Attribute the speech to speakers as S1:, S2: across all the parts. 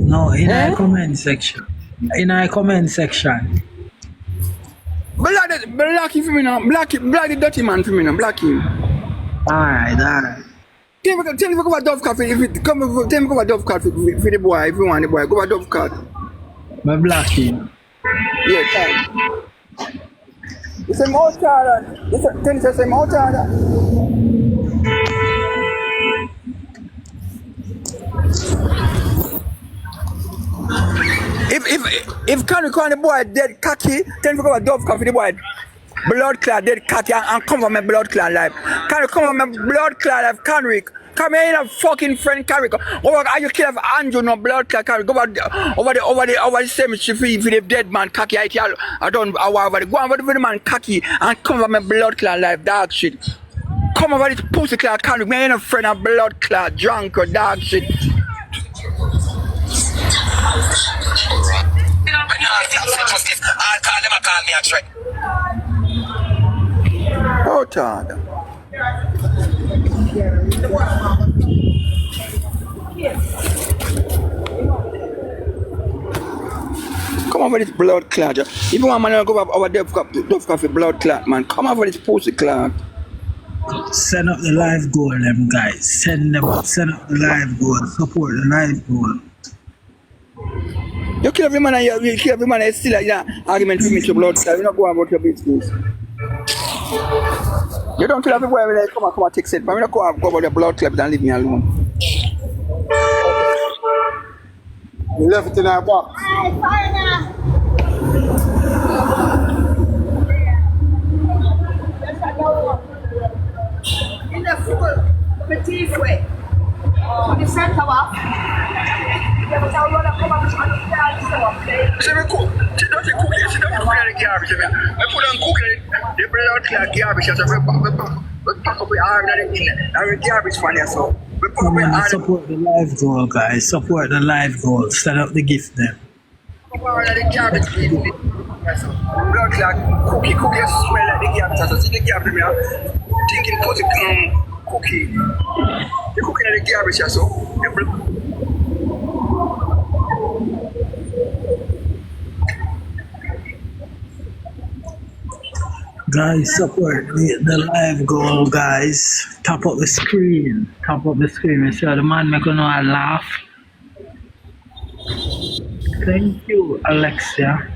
S1: No, in our
S2: Hmm?
S1: comment section. In our comment section.
S2: Black him for me now. Black the dirty man for me now. Black him.
S1: Alright.
S2: Tell me go over Dove Cafe. If it come, tell me go over Dove Cafe for the boy. If you want the boy, go over Dove Cafe.
S1: My black him.
S2: Yeah, time. It's a motor. It's a motor. If Conroy call the boy dead cocky, tell me go over Dove Cafe. The boy blood clot dead cocky and come on my blood clot life. Conroy come on my blood clot life. Conroy. Come here, a fucking friend, Carrick. Over, are you kill Andrew, no blood clot, Carrick? Go over the cemetery for the dead man, cocky. I don't, over the go over the man, cocky, and come over my blood clot life, dog shit. Come over this pussy clot, Carrick. Me ain't a friend of blood clot, drunk or dog shit. Oh, Todd. Come over this blood clot. If you want man to go over Dove Cafe blood clot, man, come over this pussy clot.
S1: Send up the live goal, them guys. Send up the live goal. Support the live goal.
S2: You kill every man and you kill every man and still like that argument for me to blood clot. You not go about your business. You don't kill every boy when they come and take it, but you not go about your blood clot and leave me alone.
S3: You left it in our box.
S4: In the full petite way. The center up.
S2: Say me cook. She doesn't cook it. She doesn't cook it in the garbage. I put on cook it. The blood clot garbage. So we pack up the arm and the garbage for you. So we put up the arm.
S1: Support the live goal, guys. Support the live goal. Send up the gift them.
S2: The garbage. Blood clot cookie smell like the garbage. So see the garbage me thinking put it cookie. The cookie in the garbage. So
S1: Guys, support the live goal, guys. Top up the screen. Top up the screen. You see how the man make you know I laugh. Thank you, Alexia.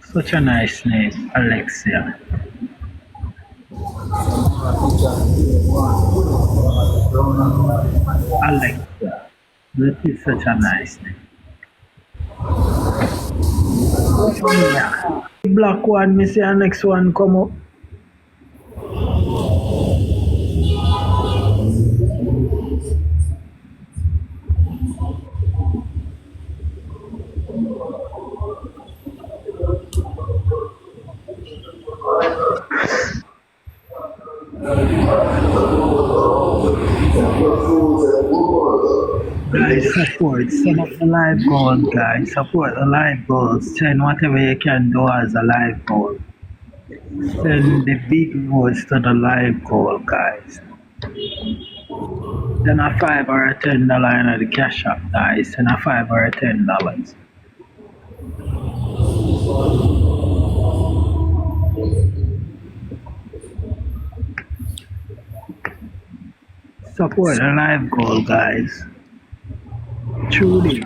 S1: Such a nice name, Alexia. Alexia. That is such a nice name. Black one, me see the next one come up. Guys, support. Send up the live goals, guys. Support the live goals. Send whatever you can do as a live goal. Send the big votes to the live goal, guys. Send a $5 or a $10 in the cash app, guys. Send a $5 or a $10. Support the live goal, guys. Truly.